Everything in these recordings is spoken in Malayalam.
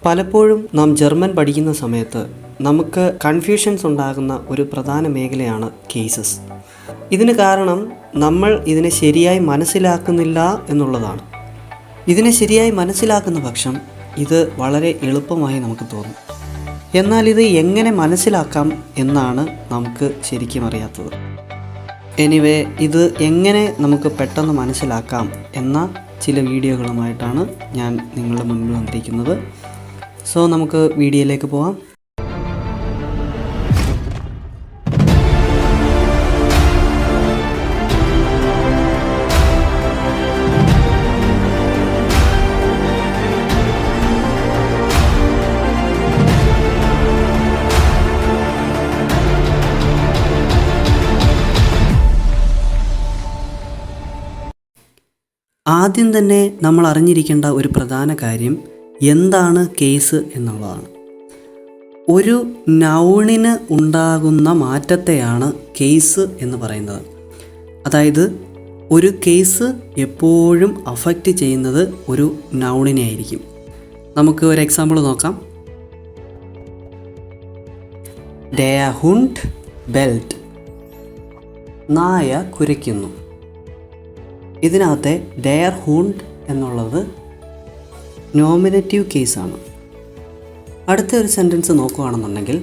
പലപ്പോഴും നാം ജർമ്മൻ പഠിക്കുന്ന സമയത്ത് നമുക്ക് കൺഫ്യൂഷൻസ് ഉണ്ടാകുന്ന ഒരു പ്രധാന മേഖലയാണ് കേസസ്. ഇതിന് കാരണം നമ്മൾ ഇതിനെ ശരിയായി മനസ്സിലാക്കുന്നില്ല എന്നുള്ളതാണ്. ഇതിനെ ശരിയായി മനസ്സിലാക്കുന്ന പക്ഷം ഇത് വളരെ എളുപ്പമായി നമുക്ക് തോന്നും. എന്നാൽ ഇത് എങ്ങനെ മനസ്സിലാക്കാം എന്നാണ് നമുക്ക് ശരിക്കും അറിയാത്തത്. എനിവേ, ഇത് എങ്ങനെ നമുക്ക് പെട്ടെന്ന് മനസ്സിലാക്കാം എന്ന ചില വീഡിയോകളുമായിട്ടാണ് ഞാൻ നിങ്ങളുടെ മുൻപിൽ വന്നിരിക്കുന്നത്. സോ നമുക്ക് വീഡിയോയിലേക്ക് പോകാം. ആദ്യം തന്നെ നമ്മൾ അറിഞ്ഞിരിക്കേണ്ട ഒരു പ്രധാന കാര്യം എന്താണ് കേസ് എന്നുള്ളതാണ്. ഒരു നൗണിന് ഉണ്ടാകുന്ന മാറ്റത്തെയാണ് കേസ് എന്ന് പറയുന്നത്. അതായത് ഒരു കേസ് എപ്പോഴും അഫക്റ്റ് ചെയ്യുന്നത് ഒരു നൗണിനെ ആയിരിക്കും. നമുക്ക് ഒരു എക്സാമ്പിൾ നോക്കാം. Der Hund bellt. നായ കുരയ്ക്കുന്നു. ഇതിനകത്തെ ഡെയർ ഹൂണ്ട് എന്നുള്ളത് നോമിനേറ്റീവ് കേസാണ്. അടുത്ത ഒരു സെൻറ്റൻസ് നോക്കുകയാണെന്നുണ്ടെങ്കിൽ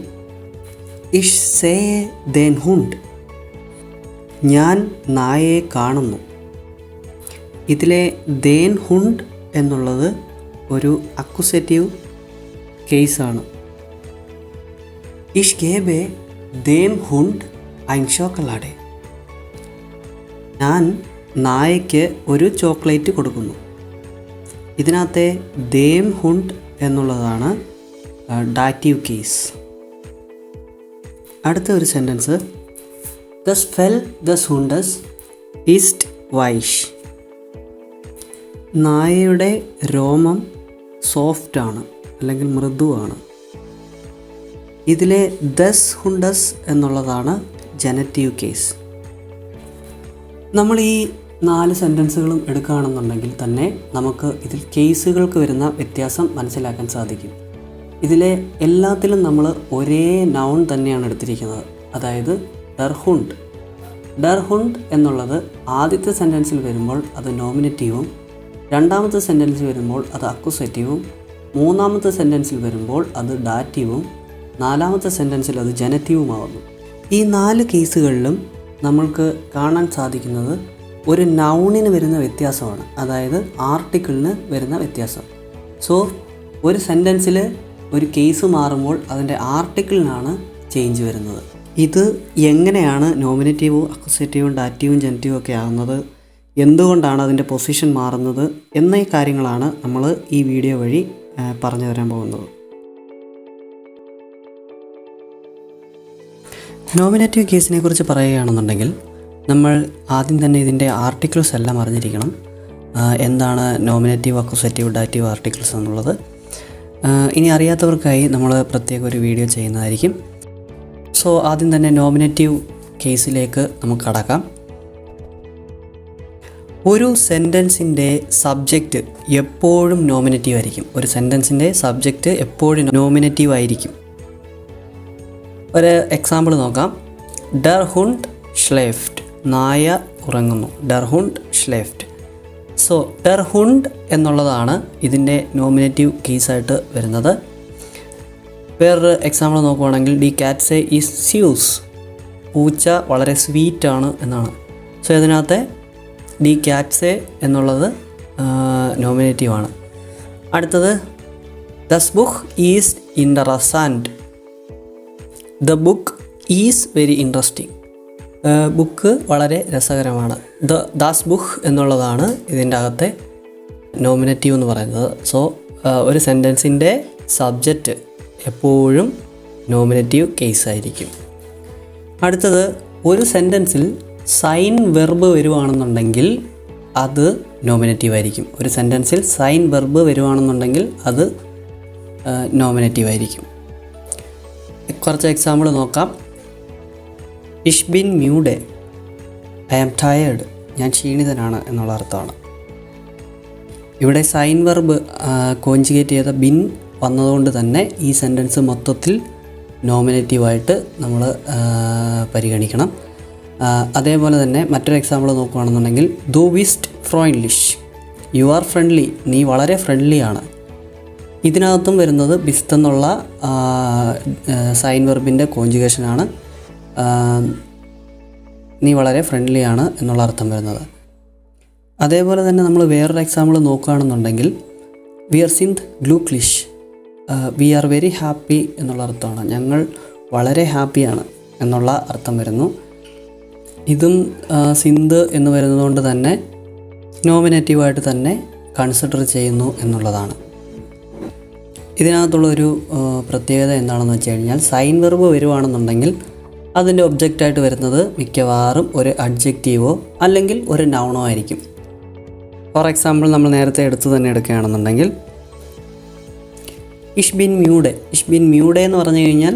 ഇഷ് സേ ദെൻ ഹുണ്ട്. ഞാൻ നായയെ കാണുന്നു. ഇതിലെ ദേൻ ഹുണ്ട് എന്നുള്ളത് ഒരു അക്യുസേറ്റീവ് കേസാണ്. ഇഷ് ഗേബെ ദേം ഹുണ്ട് ഐൻ ചോക്കളാടെ. ഞാൻ നായയ്ക്ക് ഒരു ചോക്ലേറ്റ് കൊടുക്കുന്നു. ഇതിനകത്തെ ദേം ഹുണ്ട് എന്നുള്ളതാണ് ഡാറ്റീവ് കേസ്. അടുത്ത ഒരു സെൻറ്റൻസ് ദസ് ഫെൽ ദസ് ഹുണ്ടസ് ഈസ്റ്റ് വൈഷ്. നായയുടെ രോമം സോഫ്റ്റാണ് അല്ലെങ്കിൽ മൃദുവാണ്. ഇതിലെ ദസ് ഹുണ്ടസ് എന്നുള്ളതാണ് ജനറ്റീവ് കേസ്. നമ്മൾ ഈ 4 സെൻറ്റൻസുകളും എടുക്കുകയാണെന്നുണ്ടെങ്കിൽ തന്നെ നമുക്ക് ഇതിൽ കേസുകൾക്ക് വരുന്ന വ്യത്യാസം മനസ്സിലാക്കാൻ സാധിക്കും. ഇതിലെ എല്ലാത്തിലും നമ്മൾ ഒരേ നൗൺ തന്നെയാണ് എടുത്തിരിക്കുന്നത്. അതായത് ഡർ ഹുണ്ട്. ഡർ ഹുണ്ട് എന്നുള്ളത് ആദ്യത്തെ സെൻറ്റൻസിൽ വരുമ്പോൾ അത് നോമിനേറ്റീവും, രണ്ടാമത്തെ സെൻറ്റൻസിൽ വരുമ്പോൾ അത് അക്യുസേറ്റീവും, മൂന്നാമത്തെ സെൻറ്റൻസിൽ വരുമ്പോൾ അത് ഡാറ്റീവും, നാലാമത്തെ സെൻറ്റൻസിൽ അത് ജനറ്റീവുമാവുന്നു. ഈ 4 കേസുകളിലും നമ്മൾക്ക് കാണാൻ സാധിക്കുന്നത് ഒരു നൗണിന് വരുന്ന വ്യത്യാസമാണ്. അതായത് ആർട്ടിക്കിളിന് വരുന്ന വ്യത്യാസം. സോ ഒരു സെൻറ്റൻസിൽ ഒരു കേസ് മാറുമ്പോൾ അതിൻ്റെ ആർട്ടിക്കിളിനാണ് ചേഞ്ച് വരുന്നത്. ഇത് എങ്ങനെയാണ് നോമിനേറ്റീവും അക്യുസേറ്റീവും ഡാറ്റീവും ജനറ്റീവും ഒക്കെ ആകുന്നത്, എന്തുകൊണ്ടാണ് അതിൻ്റെ പൊസിഷൻ മാറുന്നത് എന്നീ കാര്യങ്ങളാണ് നമ്മൾ ഈ വീഡിയോ വഴി പറഞ്ഞു തരാൻ പോകുന്നത്. നോമിനേറ്റീവ് കേസിനെ കുറിച്ച് പറയുകയാണെന്നുണ്ടെങ്കിൽ നമ്മൾ ആദ്യം തന്നെ ഇതിൻ്റെ ആർട്ടിക്കിൾസ് എല്ലാം അറിഞ്ഞിരിക്കണം. എന്താണ് നോമിനേറ്റീവ് അക്യുസേറ്റീവ് ഡാറ്റീവ് ആർട്ടിക്കിൾസ് എന്നുള്ളത്. ഇനി അറിയാത്തവർക്കായി നമ്മൾ പ്രത്യേക ഒരു വീഡിയോ ചെയ്യുന്നതായിരിക്കും. സോ ആദ്യം തന്നെ നോമിനേറ്റീവ് കേസിലേക്ക് നമുക്ക് കടക്കാം. ഒരു സെൻറ്റൻസിൻ്റെ സബ്ജക്റ്റ് എപ്പോഴും നോമിനേറ്റീവ് ആയിരിക്കും. ഒരു സെൻറ്റൻസിൻ്റെ സബ്ജക്റ്റ് എപ്പോഴും നോമിനേറ്റീവ് ആയിരിക്കും. ഒരു എക്സാമ്പിൾ നോക്കാം. ഡർ ഹുണ്ട് ഷ്ലേഫ്റ്റ്. നായ ഉറങ്ങുന്നു. ഡർ ഹുണ്ട് ഷ്ലേഫ്റ്റ്. സോ ഡർ ഹുണ്ട് എന്നുള്ളതാണ് ഇതിൻ്റെ നോമിനേറ്റീവ് കേസായിട്ട് വരുന്നത്. വേറൊരു എക്സാമ്പിൾ നോക്കുവാണെങ്കിൽ ഡി കാറ്റ്സെ ഈസ് സ്യൂസ്. പൂച്ച വളരെ സ്വീറ്റാണ് എന്നാണ്. സോ ഇതിനകത്തെ ഡി കാറ്റ്സെ എന്നുള്ളത് നോമിനേറ്റീവാണ്. അടുത്തത് ദസ് ബുക്ക് ഈസ് ഇൻട്രസൻറ്റ്. The book is very interesting. Book വളരെ രസകരമാണ്. ദാസ് ബുക്ക് എന്നുള്ളതാണ് ഇതിൻ്റെ അകത്തെ നോമിനേറ്റീവ് എന്ന് പറയുന്നത്. സോ ഒരു സെൻറ്റൻസിൻ്റെ സബ്ജക്റ്റ് എപ്പോഴും നോമിനേറ്റീവ് കേസായിരിക്കും. അടുത്തത് ഒരു സെൻറ്റൻസിൽ സൈൻ വെർബ് വരുവാണെന്നുണ്ടെങ്കിൽ അത് നോമിനേറ്റീവ് ആയിരിക്കും. ഒരു സെൻറ്റൻസിൽ സൈൻ വെർബ് വരുവാണെന്നുണ്ടെങ്കിൽ അത് നോമിനേറ്റീവ് ആയിരിക്കും. കുറച്ച് എക്സാമ്പിൾ നോക്കാം. ഇഷ് ബിൻ മ്യൂഡെ. I am tired. ഞാൻ ക്ഷീണിതനാണ് എന്നുള്ള അർത്ഥമാണ്. ഇവിടെ സൈൻ വെർബ് കോൺജുഗേറ്റ് ചെയ്ത ബിൻ വന്നതുകൊണ്ട് തന്നെ ഈ സെൻറ്റൻസ് മൊത്തത്തിൽ നോമിനേറ്റീവായിട്ട് നമ്മൾ പരിഗണിക്കണം. അതേപോലെ തന്നെ മറ്റൊരു എക്സാമ്പിൾ നോക്കുകയാണെന്നുണ്ടെങ്കിൽ ദു വിസ്റ്റ് ഫ്രോയിൻലിഷ്, യു ആർ ഫ്രണ്ട്ലി, നീ വളരെ ഫ്രണ്ട്ലിയാണ്. ഇതിനകത്തും വരുന്നത് ബിസ്റ്റ് എന്നുള്ള സൈൻ വെർബിൻ്റെ കോഞ്ചുഗേഷനാണ് നീ വളരെ ഫ്രണ്ട്ലിയാണ് എന്നുള്ള അർത്ഥം വരുന്നത്. അതേപോലെ തന്നെ നമ്മൾ വേറൊരു എക്സാമ്പിൾ നോക്കുകയാണെന്നുണ്ടെങ്കിൽ വി ആർ സിന്ത് ഗ്ലൂക്ലിഷ്, വി ആർ വെരി ഹാപ്പി എന്നുള്ള അർത്ഥമാണ്, ഞങ്ങൾ വളരെ ഹാപ്പിയാണ് എന്നുള്ള അർത്ഥം വരുന്നു. ഇതും സിന്ത് എന്ന് വരുന്നതുകൊണ്ട് തന്നെ നോമിനേറ്റീവായിട്ട് തന്നെ കൺസിഡർ ചെയ്യുന്നു എന്നുള്ളതാണ്. ഇതിനകത്തുള്ളൊരു പ്രത്യേകത എന്താണെന്ന് വെച്ച് കഴിഞ്ഞാൽ സൈൻ വെർബ് വരുവാണെന്നുണ്ടെങ്കിൽ അതിൻ്റെ ഒബ്ജക്റ്റായിട്ട് വരുന്നത് മിക്കവാറും ഒരു അഡ്ജക്റ്റീവോ അല്ലെങ്കിൽ ഒരു നൗണോ ആയിരിക്കും. ഫോർ എക്സാമ്പിൾ നമ്മൾ നേരത്തെ എടുത്തു തന്നെ എടുക്കുകയാണെന്നുണ്ടെങ്കിൽ ഇഷ് ബിൻ മ്യൂഡെ, ഇഷ് ബിൻ മ്യൂഡെ എന്ന് പറഞ്ഞു കഴിഞ്ഞാൽ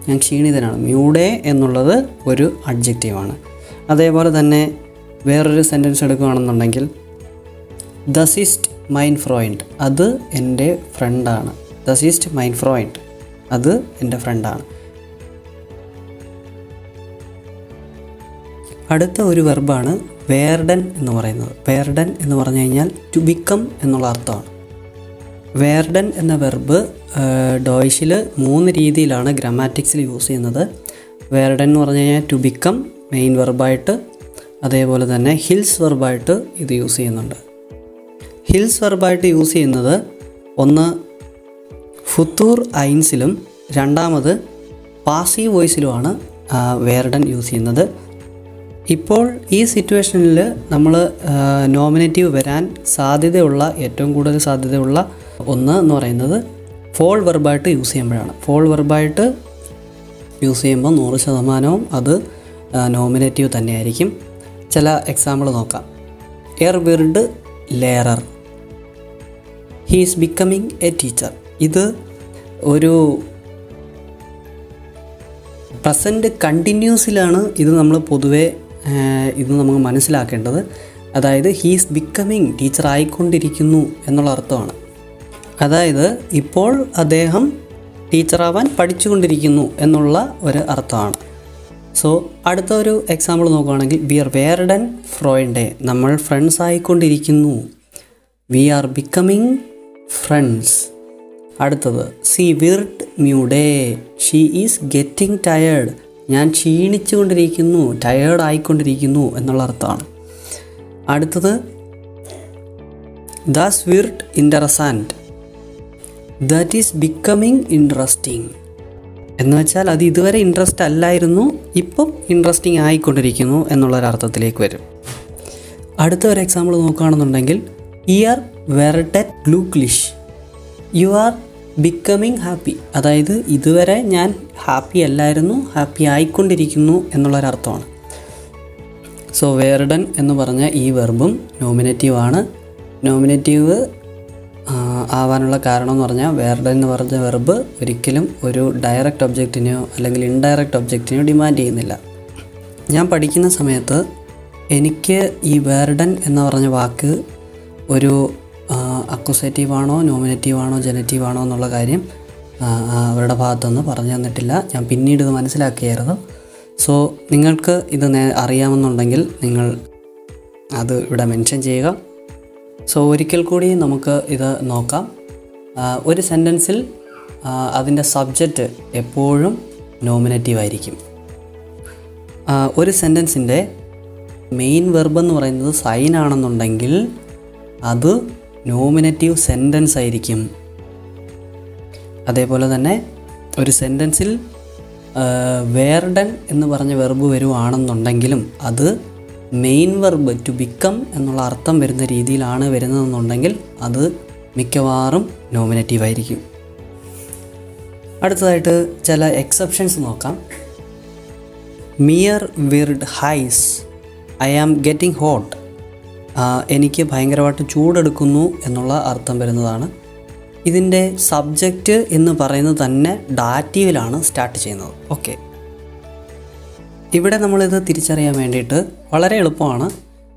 ഞാൻ ക്ഷീണിതനാണ്. മ്യൂഡെ എന്നുള്ളത് ഒരു അഡ്ജക്റ്റീവാണ്. അതേപോലെ തന്നെ വേറൊരു സെൻറ്റൻസ് എടുക്കുകയാണെന്നുണ്ടെങ്കിൽ ദസ് ഈസ്റ്റ് മൈൻ ഫ്രോയിൻഡ്, അത് എൻ്റെ ഫ്രണ്ടാണ്. ദസ് ഈസ്റ്റ് മൈൻ ഫ്രോയിൻഡ്, അത് എൻ്റെ ഫ്രണ്ടാണ്. അടുത്ത ഒരു വെർബാണ് വേർഡൻ എന്ന് പറയുന്നത്. വേർഡൻ എന്ന് പറഞ്ഞു കഴിഞ്ഞാൽ ടു ബിക്കം എന്നുള്ള അർത്ഥമാണ്. വേർഡൻ എന്ന വെർബ് ഡോയിഷിൽ 3 രീതിയിലാണ് ഗ്രാമാറ്റിക്സിൽ യൂസ് ചെയ്യുന്നത്. വേർഡൻ എന്ന് പറഞ്ഞു കഴിഞ്ഞാൽ ടു ബിക്കം മെയിൻ വെർബായിട്ട്, അതേപോലെ തന്നെ ഹിൽസ് വെർബായിട്ട് ഇത് യൂസ് ചെയ്യുന്നുണ്ട്. ഹിൽസ് വെർബായിട്ട് യൂസ് ചെയ്യുന്നത് ഒന്ന് ഫുത്തൂർ ഐൻസിലും രണ്ടാമത് പാസീവ് വോയിസിലുമാണ് വേർഡൻ യൂസ് ചെയ്യുന്നത്. ഇപ്പോൾ ഈ സിറ്റുവേഷനിൽ നമ്മൾ നോമിനേറ്റീവ് വരാൻ സാധ്യതയുള്ള ഏറ്റവും കൂടുതൽ സാധ്യതയുള്ള ഒന്ന് എന്ന് പറയുന്നത് ഫോൾ വെർബായിട്ട് യൂസ് ചെയ്യുമ്പോഴാണ്. ഫോൾ വെർബായിട്ട് യൂസ് ചെയ്യുമ്പോൾ 100% അത് നോമിനേറ്റീവ് തന്നെയായിരിക്കും. ചില എക്സാമ്പിൾ നോക്കാം. എർ വിർഡ് ലേറർ, he is becoming a teacher. ഇത് ഒരു പ്രസൻറ്റ് കണ്ടിന്യൂസിലാണ് ഇത് നമ്മൾ പൊതുവെ ഇത് നമുക്ക് മനസ്സിലാക്കേണ്ടത്. അതായത് ഹീസ് ബിക്കമിങ്, ടീച്ചർ ആയിക്കൊണ്ടിരിക്കുന്നു എന്നുള്ള അർത്ഥമാണ്. അതായത് ഇപ്പോൾ അദ്ദേഹം ടീച്ചറാവാൻ പഠിച്ചുകൊണ്ടിരിക്കുന്നു എന്നുള്ള ഒരു അർത്ഥമാണ്. സോ അടുത്ത ഒരു എക്സാമ്പിൾ നോക്കുകയാണെങ്കിൽ വി ആർ വേർഡൻ ഫ്രോയിൻഡെ, നമ്മൾ ഫ്രണ്ട്സ് ആയിക്കൊണ്ടിരിക്കുന്നു. We are becoming friends. അടുത്തത് സി വിർഡ് മ്യൂഡേ, ഷീ ഈസ് ഗെറ്റിംഗ് ടയേർഡ്, ഞാൻ ക്ഷീണിച്ചുകൊണ്ടിരിക്കുന്നു, ടയേർഡ് ആയിക്കൊണ്ടിരിക്കുന്നു എന്നുള്ള അർത്ഥമാണ്. അടുത്തത് ദാസ് വിർഡ് ഇൻട്രസൻറ്റ്, ദാറ്റ് ഈസ് ബിക്കമിങ് ഇൻട്രസ്റ്റിംഗ് എന്ന് വെച്ചാൽ അത് ഇതുവരെ ഇൻട്രസ്റ്റ് അല്ലായിരുന്നു, ഇപ്പം ഇൻട്രസ്റ്റിംഗ് ആയിക്കൊണ്ടിരിക്കുന്നു എന്നുള്ളൊരർത്ഥത്തിലേക്ക് വരും. അടുത്ത ഒരു എക്സാമ്പിൾ നോക്കുകയാണെന്നുണ്ടെങ്കിൽ ഇയർ വെർഡറ്റ് ഗ്ലൂക്ലിഷ്, യു ആർ ബിക്കമിങ് ഹാപ്പി, അതായത് ഇതുവരെ ഞാൻ ഹാപ്പി അല്ലായിരുന്നു, ഹാപ്പി ആയിക്കൊണ്ടിരിക്കുന്നു എന്നുള്ളൊരർത്ഥമാണ്. സോ വേർഡൻ എന്ന് പറഞ്ഞ ഈ വെർബും നോമിനേറ്റീവാണ്. നോമിനേറ്റീവ് ആവാനുള്ള കാരണം എന്ന് പറഞ്ഞാൽ വേർഡൻ എന്ന് പറഞ്ഞ വെർബ് ഒരിക്കലും ഒരു ഡയറക്റ്റ് ഒബ്ജക്റ്റിനെയോ അല്ലെങ്കിൽ ഇൻഡയറക്റ്റ് ഒബ്ജക്റ്റിനെയോ ഡിമാൻഡ് ചെയ്യുന്നില്ല. ഞാൻ പഠിക്കുന്ന സമയത്ത് എനിക്ക് ഈ വേർഡൻ എന്ന് പറഞ്ഞ വാക്ക് ഒരു അക്വസേറ്റീവാണോ നോമിനേറ്റീവാണോ ജനറ്റീവാണോ എന്നുള്ള കാര്യം അവരുടെ ഭാഗത്തുനിന്ന് പറഞ്ഞു തന്നിട്ടില്ല. ഞാൻ പിന്നീട് ഇത് മനസ്സിലാക്കിയായിരുന്നു. സോ നിങ്ങൾക്ക് ഇത് അറിയാമെന്നുണ്ടെങ്കിൽ നിങ്ങൾ അത് ഇവിടെ മെൻഷൻ ചെയ്യുക. സോ ഒരിക്കൽ കൂടി നമുക്ക് ഇത് നോക്കാം. ഒരു സെൻറ്റൻസിൽ അതിൻ്റെ സബ്ജക്റ്റ് എപ്പോഴും നോമിനേറ്റീവ് ആയിരിക്കും. ഒരു സെൻറ്റൻസിൻ്റെ മെയിൻ വെർബ് എന്ന് പറയുന്നത് സൈൻ ആണെന്നുണ്ടെങ്കിൽ അത് നോമിനേറ്റീവ് സെൻറ്റൻസ് ആയിരിക്കും. അതേപോലെ തന്നെ ഒരു സെൻറ്റൻസിൽ വേർഡൻ എന്ന് പറഞ്ഞ വെർബ് വരുവാണെന്നുണ്ടെങ്കിലും അത് മെയിൻ വെർബ് ടു ബിക്കം എന്നുള്ള അർത്ഥം വരുന്ന രീതിയിലാണ് വരുന്നതെന്നുണ്ടെങ്കിൽ അത് മിക്കവാറും നോമിനേറ്റീവ് ആയിരിക്കും. അടുത്തതായിട്ട് ചില എക്സെപ്ഷൻസ് നോക്കാം. മിയർ വിർഡ് ഹൈസ്, ഐ ആം ഗെറ്റിംഗ് ഹോട്ട്, എനിക്ക് ഭയങ്കരമായിട്ട് ചൂടെടുക്കുന്നു എന്നുള്ള അർത്ഥം വരുന്നതാണ്. ഇതിൻ്റെ സബ്ജക്റ്റ് എന്ന് പറയുന്നത് തന്നെ ഡാറ്റീവിലാണ് സ്റ്റാർട്ട് ചെയ്യുന്നത്. ഓക്കെ, ഇവിടെ നമ്മളിത് തിരിച്ചറിയാൻ വേണ്ടിയിട്ട് വളരെ എളുപ്പമാണ്.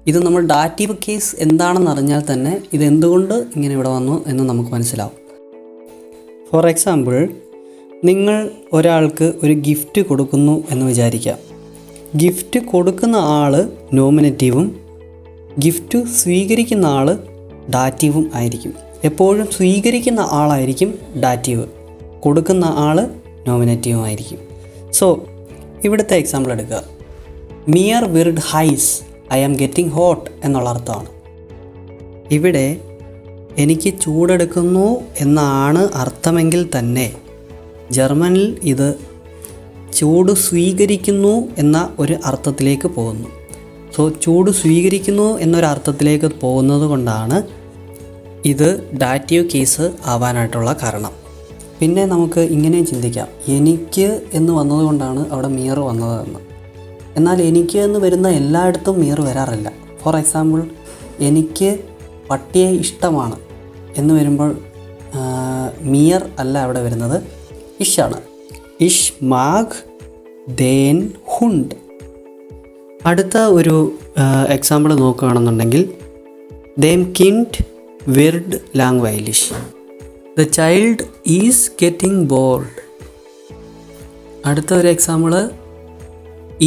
ഇത് നമ്മൾ ഡാറ്റീവ് കേസ് എന്താണെന്ന് അറിഞ്ഞാൽ തന്നെ ഇത് എന്തുകൊണ്ട് ഇങ്ങനെ ഇവിടെ വന്നു എന്ന് നമുക്ക് മനസ്സിലാവും. ഫോർ എക്സാമ്പിൾ, നിങ്ങൾ ഒരാൾക്ക് ഒരു ഗിഫ്റ്റ് കൊടുക്കുന്നു എന്ന് വിചാരിക്കാം. ഗിഫ്റ്റ് കൊടുക്കുന്ന ആൾ നോമിനേറ്റീവും ഗിഫ്റ്റ് സ്വീകരിക്കുന്ന ആൾ ഡാറ്റീവും ആയിരിക്കും. എപ്പോഴും സ്വീകരിക്കുന്ന ആളായിരിക്കും ഡാറ്റീവ്, കൊടുക്കുന്ന ആൾ നോമിനേറ്റീവും ആയിരിക്കും. സോ ഇവിടുത്തെ എക്സാമ്പിൾ എടുക്കുക. മിയർ വിർഡ് ഹൈസ് ഐ ആം ഗെറ്റിംഗ് ഹോട്ട് എന്നുള്ള അർത്ഥമാണ്. ഇവിടെ എനിക്ക് ചൂടെടുക്കുന്നു എന്നാണ് അർത്ഥമെങ്കിൽ തന്നെ ജർമ്മനിൽ ഇത് ചൂട് സ്വീകരിക്കുന്നു എന്ന ഒരു അർത്ഥത്തിലേക്ക് പോകുന്നു. സോ ചൂട് സ്വീകരിക്കുന്നു എന്നൊരർത്ഥത്തിലേക്ക് പോകുന്നത് കൊണ്ടാണ് ഇത് ഡാറ്റീവ് കേസ് ആവാനായിട്ടുള്ള കാരണം. പിന്നെ നമുക്ക് ഇങ്ങനെയും ചിന്തിക്കാം, എനിക്ക് എന്ന് വന്നതുകൊണ്ടാണ് അവിടെ മിയർ വന്നതെന്ന്. എന്നാൽ എനിക്ക് എന്ന് വരുന്ന എല്ലായിടത്തും മിയർ വരാറില്ല. ഫോർ എക്സാമ്പിൾ, എനിക്ക് പട്ടിയെ ഇഷ്ടമാണ് എന്ന് വരുമ്പോൾ മിയർ അല്ല അവിടെ വരുന്നത്, ഇഷാണ്. ഇഷ് മാഗ് ദേൻ ഹുണ്ട്. അടുത്ത ഒരു എക്സാമ്പിൾ നോക്കുകയാണെന്നുണ്ടെങ്കിൽ, ദേം കിൻഡ് വിർഡ് ലാംഗ്വൈലിഷ്, the child is getting bored. അടുത്ത ഒരു എക്സാമ്പിൾ,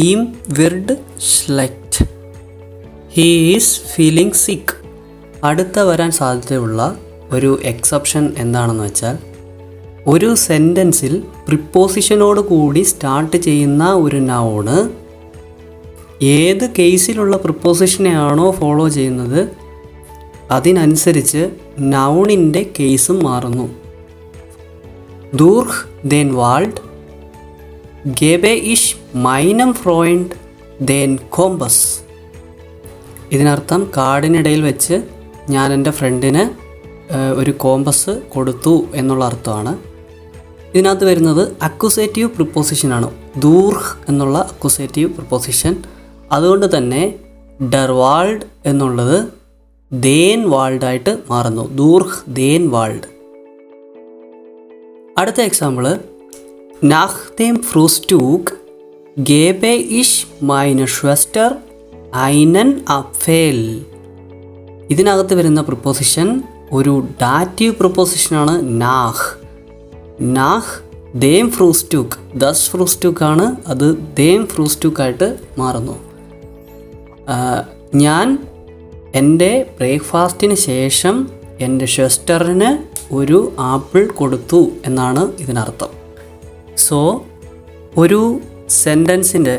ഈം വിർഡ് ഷ്ലെക്റ്റ്, ഹീ ഈസ് ഫീലിംഗ് സിക്ക്. അടുത്ത വരാൻ സാധ്യതയുള്ള ഒരു എക്സെപ്ഷൻ എന്താണെന്ന് വെച്ചാൽ, ഒരു സെൻറ്റൻസിൽ പ്രിപ്പോസിഷനോട് കൂടി സ്റ്റാർട്ട് ചെയ്യുന്ന ഒരു നൗണ് ഏത് കേസിലുള്ള പ്രിപ്പോസിഷനെയാണോ ഫോളോ ചെയ്യുന്നത് അതിനനുസരിച്ച് നൗണിൻ്റെ കേസും മാറുന്നു. ദൂർഹ് ദെൻ വാൾഡ്, ഗെബെ ഇഷ് മൈനം ഫ്രോയിൻഡ് ദെൻ കോമ്പസ്. ഇതിനർത്ഥം കാടിനിടയിൽ വെച്ച് ഞാൻ എൻ്റെ ഫ്രണ്ടിന് ഒരു കോമ്പസ് കൊടുത്തു എന്നുള്ള അർത്ഥമാണ്. ഇതിനകത്ത് വരുന്നത് അക്യുസേറ്റീവ് പ്രിപ്പോസിഷനാണ്, ദൂർഹ് എന്നുള്ള അക്യുസേറ്റീവ് പ്രിപ്പോസിഷൻ. അതുകൊണ്ട് തന്നെ ഡർ വാൾഡ് എന്നുള്ളത് ദേൻ വാൾഡായിട്ട് മാറുന്നു, ദൂർഹ് ദേൻ വാൾഡ്. അടുത്ത എക്സാമ്പിൾ, നാഹ് ദെം ഫ്രൂസ്റ്റൂക്ക് ഗേബെ ഇഷ് മൈന ഷ്വസ്റ്റർ ഐനൻ അഫേൽ. ഇതിനകത്ത് വരുന്ന പ്രിപ്പോസിഷൻ ഒരു ഡാറ്റീവ് പ്രിപ്പോസിഷനാണ്, നാഹ്. നാഹ് ദേം ഫ്രൂസ്റ്റൂക്ക്, ദസ് ഫ്രൂസ്റ്റൂക്കാണ്, അത് ദേം ഫ്രൂസ്റ്റൂക്കായിട്ട് മാറുന്നു. ഞാൻ എൻ്റെ ബ്രേക്ക്ഫാസ്റ്റിന് ശേഷം എൻ്റെ ഷെസ്റ്ററിന് ഒരു ആപ്പിൾ കൊടുത്തു എന്നാണ് ഇതിനർത്ഥം. സോ ഒരു സെൻറ്റൻസിൻ്റെ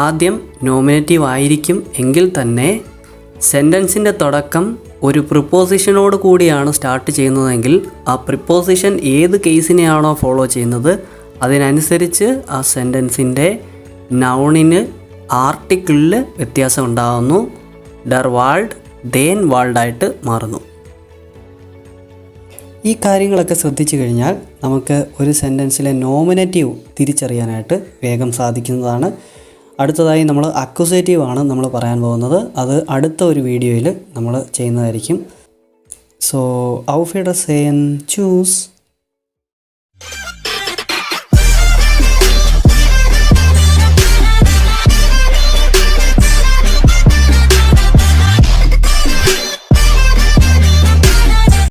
ആദ്യം നോമിനേറ്റീവ് ആയിരിക്കും എങ്കിൽ തന്നെ സെൻറ്റൻസിൻ്റെ തുടക്കം ഒരു പ്രിപ്പോസിഷനോട് കൂടിയാണ് സ്റ്റാർട്ട് ചെയ്യുന്നതെങ്കിൽ ആ പ്രിപ്പോസിഷൻ ഏത് കേസിനെയാണോ ഫോളോ ചെയ്യുന്നത് അതിനനുസരിച്ച് ആ സെൻറ്റൻസിൻ്റെ നൗണിന് ആർട്ടിക്കിളിൽ വ്യത്യാസം ഉണ്ടാകുന്നു. ഡർ വാൾഡ് ദേൻ വാൾഡായിട്ട് മാറുന്നു. ഈ കാര്യങ്ങളൊക്കെ ശ്രദ്ധിച്ചു കഴിഞ്ഞാൽ നമുക്ക് ഒരു സെൻറ്റൻസിലെ നോമിനേറ്റീവ് തിരിച്ചറിയാനായിട്ട് വേഗം സാധിക്കുന്നതാണ്. അടുത്തതായി നമ്മൾ അക്യുസേറ്റീവ് ആണ് നമ്മൾ പറയാൻ പോകുന്നത്. അത് അടുത്ത ഒരു വീഡിയോയിൽ നമ്മൾ ചെയ്യുന്നതായിരിക്കും. So auf Wiedersehen, tschüss.